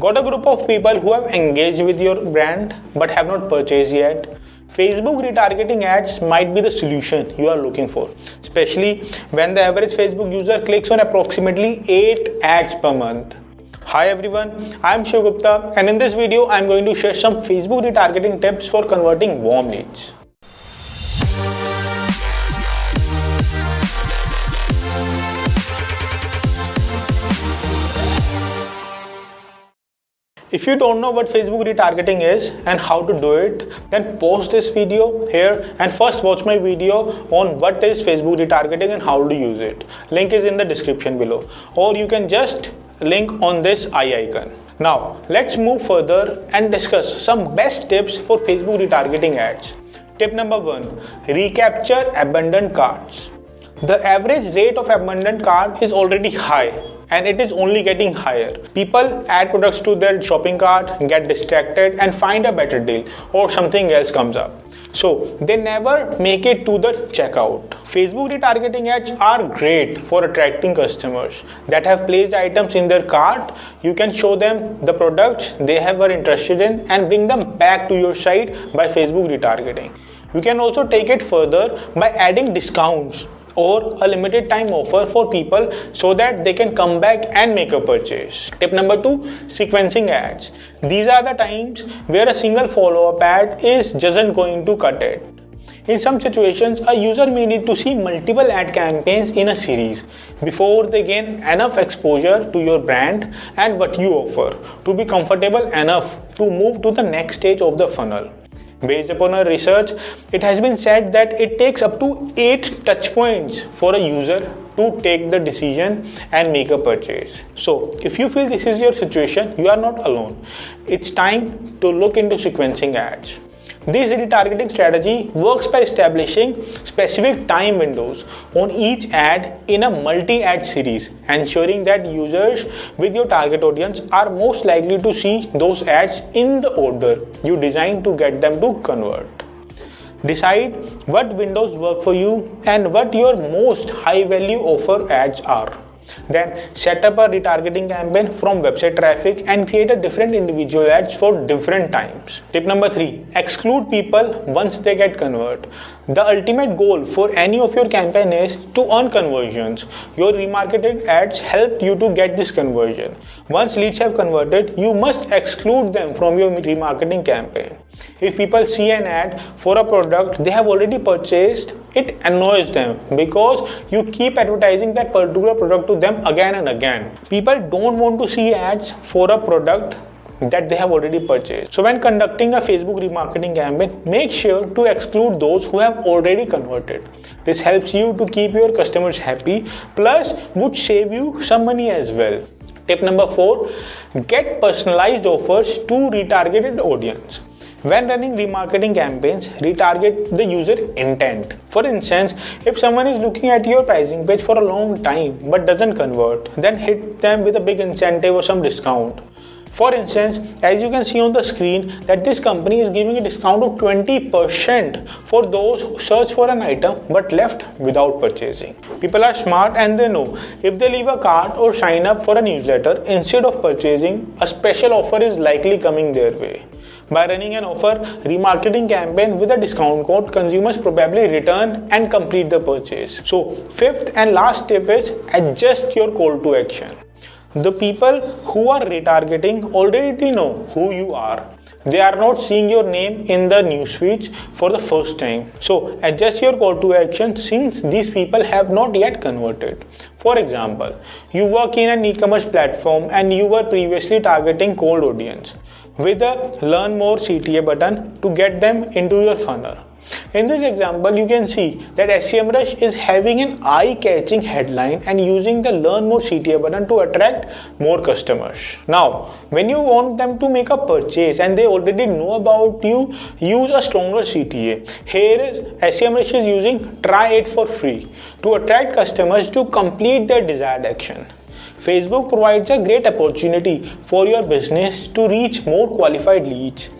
Got a group of people who have engaged with your brand but have not purchased yet? Facebook retargeting ads might be the solution you are looking for, especially when the average Facebook user clicks on approximately 8 ads per month. Hi everyone, I am Shiv Gupta, and in this video I am going to share some Facebook retargeting tips for converting warm leads. If you don't know what Facebook retargeting is and how to do it, then pause this video here and first watch my video on what is Facebook retargeting and how to use it. Link is in the description below, or you can just link on this eye icon. Now let's move further and discuss some best tips for Facebook retargeting ads. Tip number 1, recapture abandoned carts. The average rate of abandoned cart is already high, and it is only getting higher. People add products to their shopping cart, get distracted and find a better deal, or something else comes up. So they never make it to the checkout. Facebook retargeting ads are great for attracting customers that have placed items in their cart. You can show them the products they were interested in and bring them back to your site by Facebook retargeting. You can also take it further by adding discounts or a limited time offer for people so that they can come back and make a purchase. Tip number 2, sequencing ads. These are the times where a single follow-up ad is just going to cut it. In some situations, a user may need to see multiple ad campaigns in a series before they gain enough exposure to your brand and what you offer to be comfortable enough to move to the next stage of the funnel. Based upon our research, it has been said that it takes up to 8 touch points for a user to take the decision and make a purchase. So, if you feel this is your situation, you are not alone. It's time to look into sequencing ads. This retargeting strategy works by establishing specific time windows on each ad in a multi-ad series, ensuring that users with your target audience are most likely to see those ads in the order you designed to get them to convert. Decide what windows work for you and what your most high-value offer ads are. Then set up a retargeting campaign from website traffic and create a different individual ads for different times. Tip number 3, exclude people once they get convert. The ultimate goal for any of your campaign is to earn conversions. Your remarketed ads help you to get this conversion. Once leads have converted, you must exclude them from your remarketing campaign. If people see an ad for a product they have already purchased, it annoys them because you keep advertising that particular product to them again and again. People don't want to see ads for a product that they have already purchased. So when conducting a Facebook remarketing campaign, make sure to exclude those who have already converted. This helps you to keep your customers happy, plus would save you some money as well. Tip number 4, get personalized offers to retargeted audience. When running remarketing campaigns, retarget the user intent. For instance, if someone is looking at your pricing page for a long time but doesn't convert, then hit them with a big incentive or some discount. For instance, as you can see on the screen that this company is giving a discount of 20% for those who search for an item but left without purchasing. People are smart and they know if they leave a cart or sign up for a newsletter instead of purchasing, a special offer is likely coming their way. By running an offer remarketing campaign with a discount code, consumers probably return and complete the purchase. So, fifth and last tip is adjust your call to action. The people who are retargeting already know who you are. They are not seeing your name in the news feeds for the first time. So adjust your call to action since these people have not yet converted. For example, you work in an e-commerce platform and you were previously targeting cold audience with a learn more CTA button to get them into your funnel. In this example, you can see that SEMrush is having an eye-catching headline and using the Learn More CTA button to attract more customers. Now, when you want them to make a purchase and they already know about you, use a stronger CTA. Here is SEMrush is using Try It for free to attract customers to complete their desired action. Facebook provides a great opportunity for your business to reach more qualified leads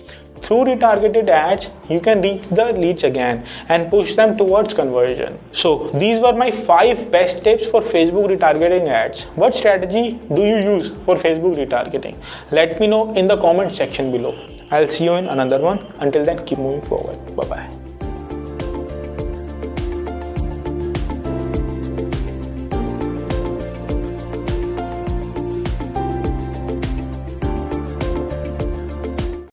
through retargeted ads, you can reach the leads again and push them towards conversion. So these were my 5 best tips for Facebook retargeting ads. What strategy do you use for Facebook retargeting? Let me know in the comment section below. I'll see you in another one. Until then, keep moving forward. Bye bye.